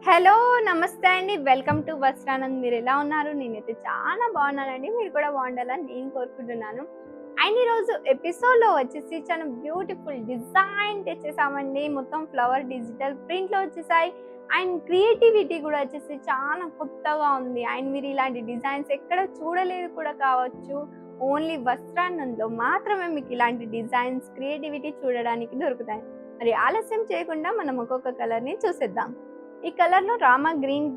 Hello! నమస్తే అండి. Welcome to Vastranand. మీరెలా ఉన్నారు? నేనైతే చాలా బాగున్నానండి. మీరు కూడా బాగుండాలని నేను కోరుకుంటున్నాను. అండ్ ఈరోజు ఎపిసోడ్‌లో వచ్చేసి చాలా బ్యూటిఫుల్ డిజైన్ తెచ్చేసామండి. మొత్తం ఫ్లవర్ డిజిటల్ ప్రింట్‌లో వచ్చేసాయి. అండ్ క్రియేటివిటీ కూడా వచ్చేసి చాలా కొత్తగా ఉంది. అండ్ మీరు ఇలాంటి డిజైన్స్ ఎక్కడ చూడలేదు కూడా కావచ్చు. ఓన్లీ వస్త్రానంద్‌లో మాత్రమే మీకు ఇలాంటి డిజైన్స్, క్రియేటివిటీ చూడడానికి దొరుకుతాయి. మరి ఆలస్యం చేయకుండా మనం ఒక్కొక్క కలర్‌ని చూసేద్దాం. ఈ కలర్ లో Rama green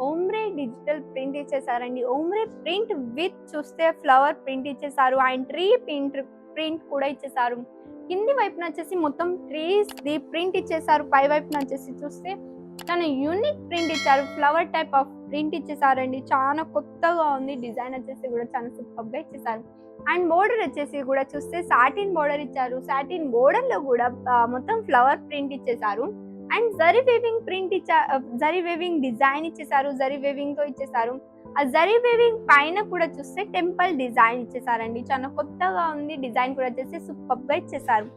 ombre digital print ఇచ్చేసారండి. ఓమ్రే ప్రింట్ విత్ చూస్తే ఫ్లవర్ ప్రింట్ ఇచ్చేసారు. అండ్ ట్రీ ప్రింట్ కూడా ఇచ్చేసారు. కింది వైపున వచ్చేసి మొత్తం ట్రీస్ ది ప్రింట్ ఇచ్చేసారు. పై వైపున వచ్చేసి చూస్తే చాలా యూనిక్ ప్రింట్ ఇచ్చారు. ఫ్లవర్ టైప్ ఆఫ్ ప్రింట్ ఇచ్చేసారండి. చాలా కొత్తగా ఉంది. డిజైన్ వచ్చేసి కూడా చాలా సూపర్ గా ఇచ్చేసారు. అండ్ బోర్డర్ వచ్చేసి కూడా చూస్తే సాటిన్ బోర్డర్ ఇచ్చారు. సాటిన్ బోర్డర్ లో కూడా మొత్తం ఫ్లవర్ ప్రింట్ ఇచ్చేసారు. And zari weaving print zari weaving design ఇచ్చేసారు. జరీ వేవింగ్ తో ఇచ్చేసారు. ఆ జరీ వేవింగ్ పైన కూడా చూస్తే టెంపుల్ డిజైన్ ఇచ్చేసారండి. చాలా కొత్తగా ఉంది. డిజైన్ కూడా వచ్చేసి సూపర్ గా ఇచ్చేసారు.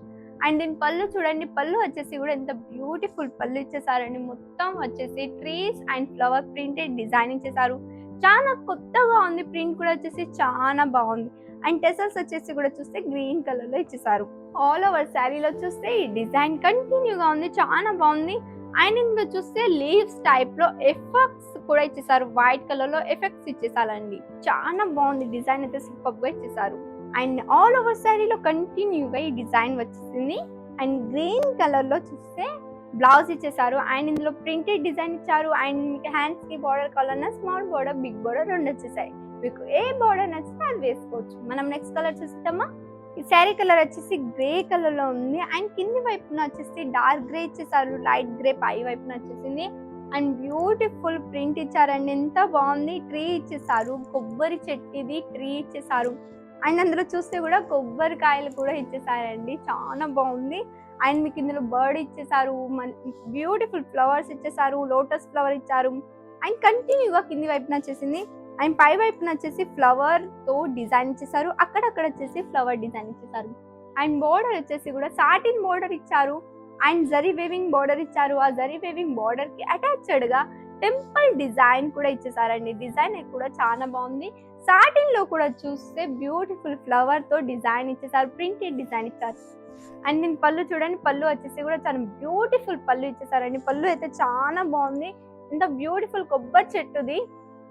అండ్ దీని పళ్ళు చూడండి. పళ్ళు వచ్చేసి కూడా ఎంత బ్యూటిఫుల్ పళ్ళు ఇచ్చేసారండి. మొత్తం వచ్చేసి trees and flower printed design ఇచ్చేసారు. చాలా కొత్తగా ఉంది. ప్రింట్ కూడా వచ్చేసి చాలా బాగుంది. అండ్ టెసల్స్ వచ్చేసి కూడా చూస్తే గ్రీన్ కలర్ లో ఇచ్చేసారు. ఆల్ ఓవర్ శారీలో చూస్తే ఈ డిజైన్ కంటిన్యూగా ఉంది. చాలా బాగుంది. అండ్ ఇందులో చూస్తే లీవ్స్ టైప్ లో ఎఫెక్ట్స్ కూడా ఇచ్చేసారు. వైట్ కలర్ లో ఎఫెక్ట్స్ ఇచ్చేసారండి. చాలా బాగుంది. డిజైన్ అయితే సూపర్ గా ఇచ్చేసారు. అండ్ ఆల్ ఓవర్ శారీలో కంటిన్యూగా ఈ డిజైన్ వచ్చేసింది. అండ్ గ్రీన్ కలర్ లో చూస్తే బ్లౌజ్ ఇచ్చేసారు. అండ్ ఇందులో ప్రింటెడ్ డిజైన్ ఇచ్చారు. అండ్ మీకు హ్యాండ్స్ కి బార్డర్ కావాలన్నా స్మాల్ బార్డర్, బిగ్ బార్డర్ రెండు వచ్చేసాయి. మీకు ఏ బార్డర్ నచ్చితే అది వేసుకోవచ్చు. మనం నెక్స్ట్ కలర్ చూస్తామా? ఈ శారీ కలర్ వచ్చేసి గ్రే కలర్ లో ఉంది. అండ్ కింది వైపున వచ్చేసి డార్క్ గ్రే ఇచ్చేసారు. లైట్ గ్రే పై వైపున వచ్చేసింది. అండ్ బ్యూటిఫుల్ ప్రింట్ ఇచ్చారండి. ఎంత బాగుంది. ట్రీ ఇచ్చేసారు. కొబ్బరి చెట్టుది ట్రీ ఇచ్చేసారు. అండ్ అందులో చూస్తే కూడా కొబ్బరికాయలు కూడా ఇచ్చేసారండి. చాలా బాగుంది. అండ్ మీకు ఇందులో బర్డ్ ఇచ్చేసారు. బ్యూటిఫుల్ ఫ్లవర్స్ ఇచ్చేసారు. లోటస్ ఫ్లవర్ ఇచ్చారు. అండ్ కంటిన్యూగా కింది వైపున వచ్చేసింది. అండ్ పై వైపున వచ్చేసి ఫ్లవర్ తో డిజైన్ ఇచ్చేసారు. అక్కడక్కడ వచ్చేసి ఫ్లవర్ డిజైన్ ఇచ్చేసారు. అండ్ బోర్డర్ వచ్చేసి కూడా సాటిన్ బోర్డర్ ఇచ్చారు. అండ్ జరీ వేవింగ్ బోర్డర్ ఇచ్చారు. ఆ జరీ వేవింగ్ బోర్డర్ కి అటాచ్డ్ గా టెంపుల్ డిజైన్ కూడా ఇచ్చేసారండి. డిజైన్ కూడా చాలా బాగుంది. సాటిన్ లో కూడా చూస్తే బ్యూటిఫుల్ ఫ్లవర్ తో డిజైన్ ఇచ్చేసారు. ప్రింటెడ్ డిజైన్ ఇచ్చారు. అండ్ దీని పళ్ళు చూడండి. పళ్ళు వచ్చేసి కూడా చాలా బ్యూటిఫుల్ పళ్ళు ఇచ్చేసారండి. పళ్ళు అయితే చాలా బాగుంది. ఎంత బ్యూటిఫుల్ కొబ్బరి చెట్టుది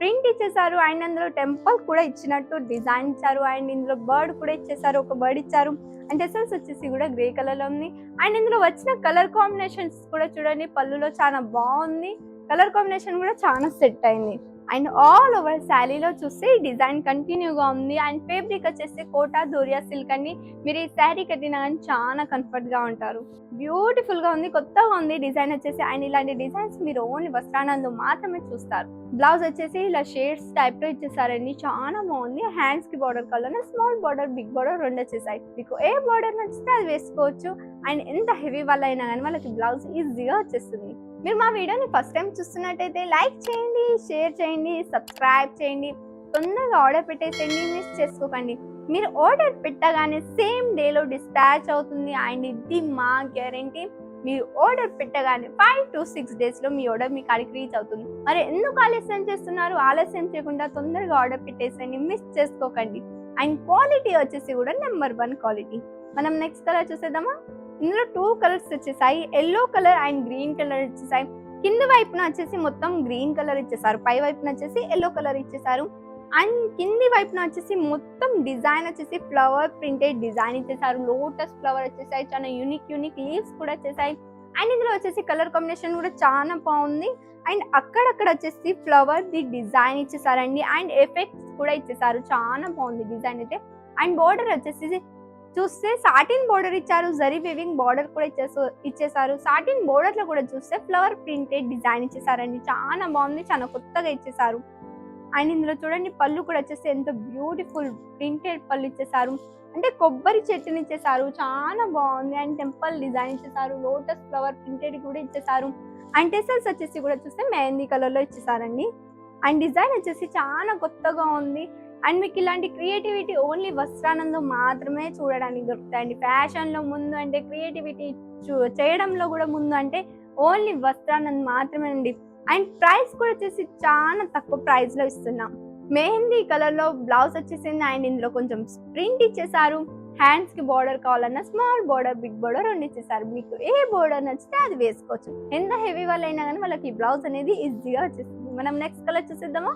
ప్రింట్ ఇచ్చేసారు. అండ్ అందులో టెంపుల్ కూడా ఇచ్చినట్టు డిజైన్ ఇచ్చారు. అండ్ ఇందులో బర్డ్ కూడా ఇచ్చేసారు. ఒక బర్డ్ ఇచ్చారు. అండ్ టెసల్స్ వచ్చేసి కూడా గ్రే కలర్ లో ఉంది. అండ్ ఇందులో వచ్చిన కలర్ కాంబినేషన్స్ కూడా చూడండి. పళ్ళులో చాలా బాగుంది. కలర్ కాంబినేషన్ కూడా చాలా సెట్ అయింది. అండ్ ఆల్ ఓవర్ శారీలో చూస్తే ఈ డిజైన్ కంటిన్యూగా ఉంది. అండ్ ఫేబ్రిక్ వచ్చేసి కోటా దోరియా సిల్క్ అండి. మీరు ఈ శారీ కట్టినా కానీ చాలా కంఫర్ట్ గా ఉంటారు. బ్యూటిఫుల్ గా ఉంది. కొత్తగా ఉంది డిజైన్ వచ్చేసి. అండ్ ఇలాంటి డిజైన్స్ మీరు ఓన్లీ వస్త్రానందు మాత్రమే చూస్తారు. బ్లౌజ్ వచ్చేసి ఇలా షేడ్స్ టైప్ లో ఇచ్చేసారండి. చాలా బాగుంది. హ్యాండ్స్ కి border colour small border, big border రెండు వచ్చేసాయి. మీకు ఏ బార్డర్ నచ్చితే అది వేసుకోవచ్చు. అండ్ ఎంత హెవీ వల్ల అయినా కానీ వాళ్ళకి బ్లౌజ్ ఈజీగా వచ్చేస్తుంది. మీరు మా వీడియోని ఫస్ట్ టైం చూస్తున్నట్టయితే లైక్ చేయండి, షేర్ చేయండి, సబ్స్క్రైబ్ చేయండి. తొందరగా ఆర్డర్ పెట్టేసేయండి. మిస్ చేసుకోకండి. మీరు ఆర్డర్ పెట్టగానే సేమ్ డేలో డిస్పాచ్ అవుతుంది. అండ్ ఇది మా గ్యారెంటీ. మీరు ఆర్డర్ పెట్టగానే 5 to 6 days లో మీ ఆర్డర్ మీ కాడికి రీచ్ అవుతుంది. మరి ఎందుకు ఆలస్యం చేస్తున్నారు? ఆలస్యం చేయకుండా తొందరగా ఆర్డర్ పెట్టేసేయండి. మిస్ చేసుకోకండి. అండ్ క్వాలిటీ వచ్చేసి కూడా నెంబర్ 1 క్వాలిటీ. మనం నెక్స్ట్ కలర్ చూసేద్దామా? ఇందులో 2 కలర్స్ వచ్చేసాయి. Yellow colour and green colour ఇచ్చేసాయి. కింది వైపున వచ్చేసి మొత్తం గ్రీన్ కలర్ ఇచ్చేసారు. పై వైపున వచ్చేసి ఎల్లో కలర్ ఇచ్చేసారు. అండ్ కింది వైపున వచ్చేసి మొత్తం డిజైన్ వచ్చేసి ఫ్లవర్ ప్రింటెడ్ డిజైన్ ఇచ్చేసారు. లోటస్ ఫ్లవర్ వచ్చేసాయి. చాలా యూనిక్ లీవ్స్ కూడా వచ్చేసాయి. అండ్ ఇందులో వచ్చేసి కలర్ కాంబినేషన్ కూడా చాలా బాగుంది. అండ్ అక్కడక్కడ వచ్చేసి ఫ్లవర్ ది డిజైన్ ఇచ్చేసారండి. అండ్ ఎఫెక్ట్స్ కూడా ఇచ్చేసారు. చాలా బాగుంది డిజైన్ అయితే. అండ్ బోర్డర్ వచ్చేసి చూస్తే సాటిన్ బోర్డర్ ఇచ్చారు. జరీ వేవింగ్ బోర్డర్ కూడా ఇచ్చేసారు. సాటిన్ బోర్డర్ లో కూడా చూస్తే ఫ్లవర్ ప్రింటెడ్ డిజైన్ ఇచ్చేసారండి. చాలా బాగుంది. చాలా కొత్తగా ఇచ్చేసారు. అండ్ ఇందులో చూడండి పళ్ళు కూడా వచ్చేసి ఎంత బ్యూటిఫుల్ ప్రింటెడ్ పళ్ళు ఇచ్చేసారు. అంటే కొబ్బరి చెట్టుని ఇచ్చేసారు. చాలా బాగుంది. అండ్ టెంపుల్ డిజైన్ ఇచ్చేసారు. లోటస్ ఫ్లవర్ ప్రింటెడ్ కూడా ఇచ్చేసారు. అండ్ టెసల్స్ వచ్చేసి కూడా చూస్తే మెహందీ కలర్ లో ఇచ్చేసారండి. అండ్ డిజైన్ వచ్చేసి చాలా కొత్తగా ఉంది. అండ్ మీకు ఇలాంటి క్రియేటివిటీ ఓన్లీ వస్త్రానందు మాత్రమే చూడడానికి దొరుకుతాయండి. ఫ్యాషన్ లో ముందు అంటే, క్రియేటివిటీ చేయడంలో కూడా ముందు అంటే ఓన్లీ వస్త్రానంద్ మాత్రమే అండి. అండ్ ప్రైస్ కూడా వచ్చేసి చాలా తక్కువ ప్రైస్ లో ఇస్తున్నాం. మెహందీ కలర్ లో బ్లౌజ్ వచ్చేసింది అండ్ ఇందులో కొంచెం ప్రింట్ ఇచ్చేసారు. హ్యాండ్స్ కి బోర్డర్ కావాలన్నా స్మాల్ బోర్డర్ బిగ్ బోర్డర్ రెండు ఇచ్చేసారు. మీకు ఏ బోర్డర్ నచ్చితే అది వేసుకోవచ్చు. ఎంత హెవీ వాళ్ళు అయినా కానీ వాళ్ళకి ఈ బ్లౌజ్ అనేది ఈజీగా వచ్చేస్తుంది. మనం నెక్స్ట్ కలర్ చూసేద్దామా.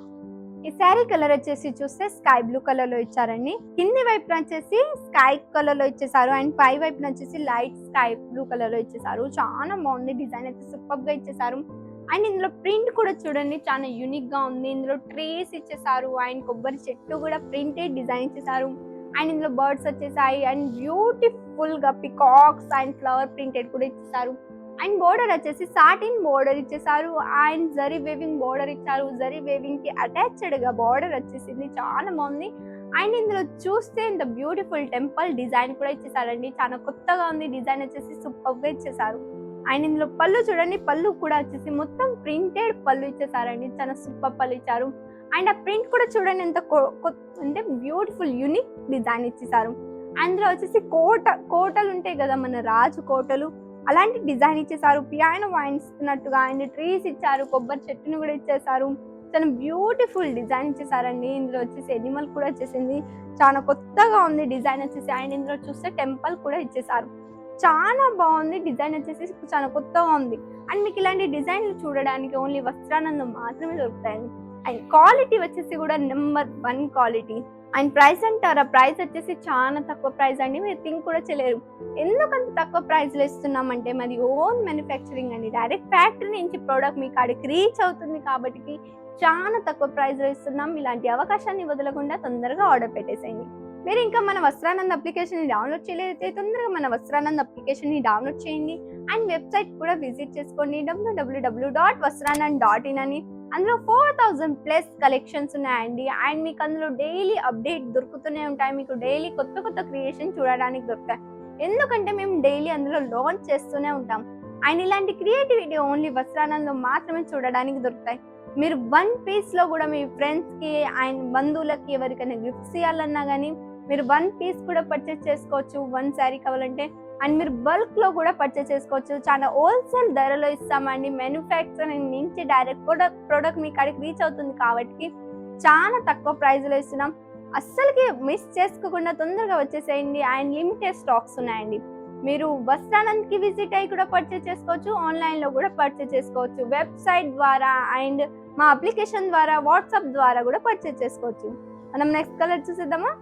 ఈ శారీ కలర్ వచ్చేసి చూస్తే స్కై బ్లూ కలర్ లో ఇచ్చారండి. కింది వైపున వచ్చేసి స్కై కలర్ లో ఇచ్చేసారు అండ్ పై వైపున వచ్చేసి లైట్ స్కై బ్లూ కలర్ లో ఇచ్చేసారు. చాలా బాగుంది. డిజైన్ అయితే సూపర్ గా ఇచ్చేసారు. అండ్ ఇందులో ప్రింట్ కూడా చూడండి చాలా యూనిక్ గా ఉంది. ఇందులో ట్రీస్ ఇచ్చేసారు అండ్ కొబ్బరి చెట్టు కూడా ప్రింటెడ్ డిజైన్ ఇచ్చేసారు. అండ్ ఇందులో బర్డ్స్ వచ్చేసాయి అండ్ బ్యూటిఫుల్ గా పికాక్స్ అండ్ ఫ్లవర్ ప్రింటెడ్ కూడా ఇచ్చేసారు. అండ్ బోర్డర్ వచ్చేసి సాటిన్ బోర్డర్ ఇచ్చేసారు అండ్ జరీ వేవింగ్ బోర్డర్ ఇచ్చారు. జరీ వేవింగ్ కి అటాచ్డ్ గా బోర్డర్ వచ్చేసింది. చాలా బాగుంది. అండ్ ఇందులో చూస్తే ఇంత బ్యూటిఫుల్ టెంపుల్ డిజైన్ కూడా ఇచ్చేసారండి. చాలా కొత్తగా ఉంది. డిజైన్ వచ్చేసి సూపర్ గా ఇచ్చేసారు. అండ్ ఇందులో పళ్ళు చూడండి. పళ్ళు కూడా వచ్చేసి మొత్తం ప్రింటెడ్ పళ్ళు ఇచ్చేసారండి. చాలా సూపర్ పళ్ళు ఇచ్చారు. అండ్ ఆ ప్రింట్ కూడా చూడండి ఎంత అంటే బ్యూటిఫుల్ యూనిక్ డిజైన్ ఇచ్చేసారు. అందులో వచ్చేసి కోటలు ఉంటాయి కదా మన రాజు కోటలు, అలాంటి డిజైన్ ఇచ్చేసారు. పియానో వాయిస్తున్నట్టుగా అండ్ ట్రీస్ ఇచ్చారు. కొబ్బరి చెట్టును కూడా ఇచ్చేసారు. చాలా బ్యూటిఫుల్ డిజైన్ ఇచ్చేసారండి. ఇందులో వచ్చేసి ఎనిమల్ కూడా వచ్చేసింది. చాలా కొత్తగా ఉంది డిజైన్ వచ్చేసి. అండ్ ఇందులో చూస్తే టెంపుల్ కూడా ఇచ్చేసారు. చాలా బాగుంది. డిజైన్ వచ్చేసి చాలా కొత్తగా ఉంది. అండ్ మీకు ఇలాంటి డిజైన్లు చూడడానికి ఓన్లీ వస్త్రానందం మాత్రమే దొరుకుతాయండి. అండ్ క్వాలిటీ వచ్చేసి కూడా నెంబర్ 1 క్వాలిటీ. అండ్ ప్రైస్ అంటారా, ప్రైస్ వచ్చేసి చాలా తక్కువ ప్రైస్ అండి. మీరు థింక్ కూడా చేయలేరు ఎందుకంత తక్కువ ప్రైస్ లో ఇస్తున్నామంటే మాది ఓన్ మ్యానుఫ్యాక్చరింగ్ అండి. డైరెక్ట్ ఫ్యాక్టరీ నుంచి ప్రోడక్ట్ మీ కాడికి రీచ్ అవుతుంది కాబట్టి చాలా తక్కువ ప్రైస్ లో ఇస్తున్నాం. ఇలాంటి అవకాశాన్ని వదలకుండా తొందరగా ఆర్డర్ పెట్టేసేయండి. మీరు ఇంకా మన వస్త్రానంద్ అప్లికేషన్ ని డౌన్లోడ్ చేయలేదైతే తొందరగా మన వస్త్రానంద్ అప్లికేషన్ ని డౌన్లోడ్ చేయండి. అండ్ వెబ్సైట్ కూడా విజిట్ చేసుకోండి www.vastranand.in అని. అందులో 4000+ కలెక్షన్స్ ఉన్నాయండి. అండ్ మీకు అందులో డైలీ అప్డేట్ దొరుకుతూనే ఉంటాయి. మీకు డైలీ కొత్త కొత్త క్రియేషన్ చూడడానికి దొరుకుతాయి. ఎందుకంటే మేము డైలీ అందులో లాంచ్ చేస్తూనే ఉంటాం. అండ్ ఇలాంటి క్రియేటివిటీ ఓన్లీ వస్త్రానంద్లో మాత్రమే చూడడానికి దొరుకుతాయి. మీరు 1 పీస్ లో కూడా మీ ఫ్రెండ్స్ కి అండ్ బంధువులకి ఎవరికైనా గిఫ్ట్స్ ఇవ్వాలన్నా కానీ మీరు 1 పీస్ కూడా పర్చేస్ చేసుకోవచ్చు. 1 శారీ కావాలంటే. అండ్ మీరు బల్క్ లో కూడా పర్చేస్ చేసుకోవచ్చు. చాలా హోల్సేల్ ధరలో ఇస్తామండి. మ్యానుఫ్యాక్చరింగ్ నుంచి డైరెక్ట్ ప్రోడక్ట్ మీ కాడికి రీచ్ అవుతుంది కాబట్టి చాలా తక్కువ ప్రైస్ లో ఇస్తున్నాం. అస్సలకి మిస్ చేసుకోకుండా తొందరగా వచ్చేసేయండి. అండ్ లిమిటెడ్ స్టాక్స్ ఉన్నాయండి. మీరు వస్త్రానంద్ కి విజిట్ అయ్యి కూడా పర్చేస్ చేసుకోవచ్చు. ఆన్లైన్ లో కూడా పర్చేస్ చేసుకోవచ్చు. వెబ్సైట్ ద్వారా అండ్ మా అప్లికేషన్ ద్వారా వాట్సాప్ ద్వారా కూడా పర్చేస్ చేసుకోవచ్చు. మనం నెక్స్ట్ కలర్ చూసేద్దామా.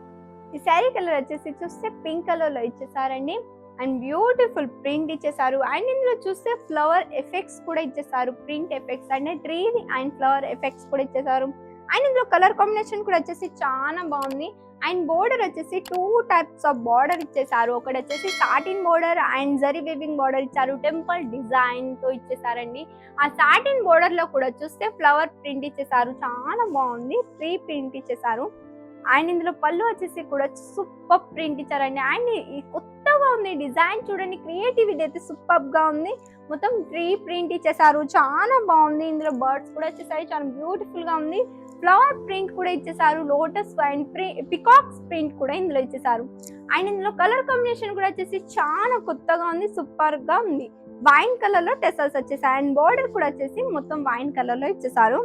ఈ శారీ కలర్ వచ్చేసి చూస్తే పింక్ కలర్ లో ఇచ్చేసారండి. అండ్ బ్యూటిఫుల్ ప్రింట్ ఇచ్చేసారు. అండ్ ఇందులో చూస్తే ఫ్లవర్ ఎఫెక్ట్స్ కూడా ఇచ్చేసారు. ప్రింట్ ఎఫెక్ట్స్ అంటే ట్రీ అండ్ ఫ్లవర్ ఎఫెక్ట్స్ కూడా ఇచ్చేసారు. అండ్ ఇందులో కలర్ కాంబినేషన్ కూడా వచ్చేసి చాలా బాగుంది. అండ్ బోర్డర్ వచ్చేసి 2 టైప్స్ ఆఫ్ బోర్డర్ ఇచ్చేసారు. ఒకటి వచ్చేసి satin border and zari weaving border ఇచ్చారు. టెంపుల్ డిజైన్ తో ఇచ్చేసారండి. ఆ సాటిన్ బోర్డర్ లో కూడా చూస్తే ఫ్లవర్ ప్రింట్ ఇచ్చేసారు. చాలా బాగుంది. ట్రీ ప్రింట్ ఇచ్చేసారు. అండ్ ఇందులో పళ్ళు వచ్చేసి కూడా సూపర్ ప్రింట్ ఇచ్చారండి. అండ్ ఈ కొత్తగా ఉంది డిజైన్ చూడండి. క్రియేటివిటీ అయితే సూపర్ గా ఉంది. మొత్తం ట్రీ ప్రింట్ ఇచ్చేసారు. చాలా బాగుంది. ఇందులో బర్డ్స్ కూడా వచ్చేసాయి. చాలా బ్యూటిఫుల్ గా ఉంది. ఫ్లవర్ ప్రింట్ కూడా ఇచ్చేసారు. లోటస్ అండ్ పికాక్స్ ప్రింట్ కూడా ఇందులో ఇచ్చేసారు. అండ్ ఇందులో కలర్ కాంబినేషన్ కూడా వచ్చేసి చాలా కొత్తగా ఉంది. సూపర్ గా ఉంది. వైన్ కలర్ లో టెసల్స్ వచ్చేసాయి. అండ్ బోర్డర్ కూడా వచ్చేసి మొత్తం వైన్ కలర్ లో ఇచ్చేసారు.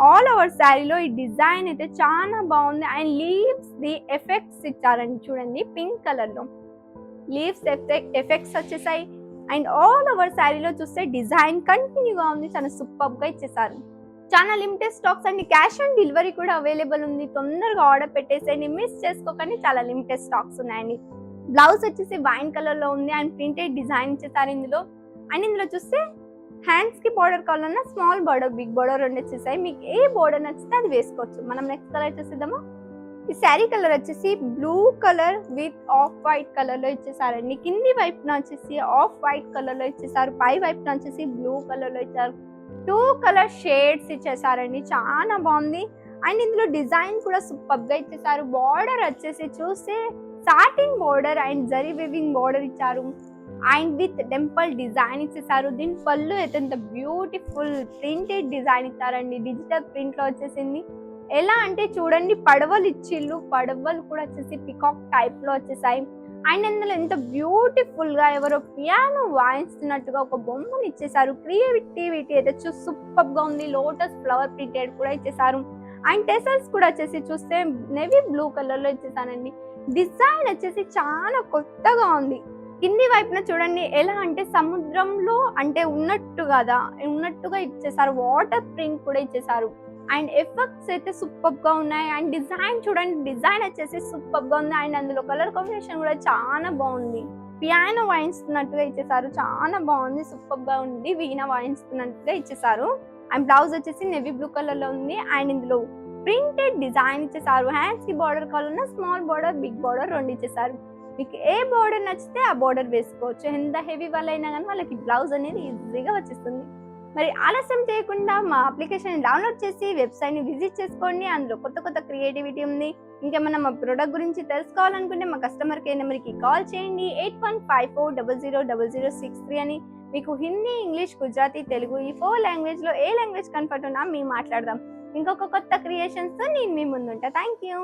ఆల్ ఓవర్ శారీలో ఈ డిజైన్ అయితే చాలా బాగుంది. అండ్ లీవ్స్ ది ఎఫెక్ట్స్ ఇచ్చారండి చూడండి. పింక్ కలర్ లో లీవ్స్ ఎఫెక్ట్స్ వచ్చేసాయి. అండ్ ఆల్ ఓవర్ శారీలో చూస్తే డిజైన్ కంటిన్యూగా ఉంది. చాలా సూపర్ గా ఇచ్చేసారు. చాలా లిమిటెడ్ స్టాక్స్ అండి. క్యాష్ ఆన్ డెలివరీ కూడా అవైలబుల్ ఉంది. తొందరగా ఆర్డర్ పెట్టేసేయండి. మిస్ చేసుకోకండి. చాలా లిమిటెడ్ స్టాక్స్ ఉన్నాయండి. బ్లౌజ్ వచ్చేసి వైన్ కలర్ లో ఉంది అండ్ ప్రింటెడ్ డిజైన్ ఇచ్చేసారు ఇందులో. అండ్ ఇందులో చూస్తే హ్యాండ్స్ కి బోర్డర్ కావాలన్నా స్మాల్ బోర్డర్ బిగ్ బోర్డర్ రెండు వచ్చేసాయి. మీకు ఏ బోర్డర్ నచ్చితే అది వేసుకోవచ్చు. మనం నెక్స్ట్ కలర్ చూసేద్దామా. ఈ శారీ కలర్ వచ్చేసి blue colour with off white colour లో ఇచ్చేసారండి. కింది వైపున వచ్చేసి ఆఫ్ వైట్ కలర్ లో ఇచ్చేసారు. పై వైపున వచ్చేసి బ్లూ కలర్ లో ఇచ్చారు. 2 కలర్ షేడ్స్ ఇచ్చేసారండి. చాలా బాగుంది. అండ్ ఇందులో డిజైన్ కూడా సూపర్ గా ఇచ్చేసారు. బార్డర్ వచ్చేసి చూస్తే satin border and zari weaving border ఇచ్చారు. అండ్ విత్ టెంపుల్ డిజైన్ ఇచ్చేసారు. దీని పళ్ళు అయితే ఎంత బ్యూటిఫుల్ ప్రింటెడ్ డిజైన్ ఇచ్చారండి. డిజిటల్ ప్రింట్ లో వచ్చేసింది. ఎలా అంటే చూడండి పడవలు ఇచ్చిళ్ళు. పడవలు కూడా వచ్చేసి పికాక్ టైప్ లో వచ్చేసాయి. అండ్ అందులో ఎంత బ్యూటిఫుల్ గా ఎవరో పియానో వాయిస్తున్నట్టుగా ఒక బొమ్మను ఇచ్చేసారు. క్రియేటివిటీ అయితే సూపర్ గా ఉంది. లోటస్ ఫ్లవర్ ప్రింటెడ్ కూడా ఇచ్చేసారు. అండ్ టెసల్స్ కూడా వచ్చేసి చూస్తే నేవీ బ్లూ కలర్ లో ఇచ్చేసానండి. డిజైన్ వచ్చేసి చాలా కొత్తగా ఉంది. కింది వైపున చూడండి ఎలా అంటే సముద్రంలో అంటే ఉన్నట్టుగా ఇచ్చేసారు. వాటర్ ప్రింట్ కూడా ఇచ్చేసారు. అండ్ ఎఫెక్ట్స్ అయితే సూపర్ గా ఉన్నాయి. అండ్ డిజైన్ చూడండి, డిజైన్ వచ్చేసి సూపర్ గా ఉంది. అండ్ అందులో కలర్ కాంబినేషన్ కూడా చాలా బాగుంది. పియానో వాయిస్తున్నట్టుగా ఇచ్చేసారు. చాలా బాగుంది, సూపర్ గా ఉంది. వీణ వాయిస్తున్నట్టుగా ఇచ్చేసారు. అండ్ బ్లౌజ్ వచ్చేసి నేవీ బ్లూ కలర్ లో ఉంది. అండ్ ఇందులో ప్రింటెడ్ డిజైన్ ఇచ్చేసారు. హ్యాండ్స్ కి బార్డర్ కావాలన్నా స్మాల్ బార్డర్, బిగ్ బార్డర్ రెండు ఇచ్చేసారు. మీకు ఏ బార్డర్ నచ్చితే ఆ బార్డర్ వేసుకోవచ్చు. ఎంత హెవీ వాళ్ళైనా కానీ వాళ్ళకి బ్లౌజ్ అనేది ఈజీగా వచ్చేస్తుంది. మరి ఆలస్యం చేయకుండా మా అప్లికేషన్ డౌన్లోడ్ చేసి వెబ్సైట్ ని విజిట్ చేసుకోండి. అందులో కొత్త కొత్త క్రియేటివిటీ ఉంది. ఇంకేమన్నా మా ప్రొడక్ట్ గురించి తెలుసుకోవాలనుకుంటే మా కస్టమర్ కేర్ నెంబర్కి కాల్ చేయండి. 8154000063 అని. మీకు హిందీ, ఇంగ్లీష్, గుజరాతీ, తెలుగు ఈ 4 లాంగ్వేజ్ లో ఏ లాంగ్వేజ్ కంఫర్ట్ ఉన్నా మేము మాట్లాడదాం. ఇంకొక కొత్త క్రియేషన్స్ తో నేను మీ ముందుంటా. Thank you.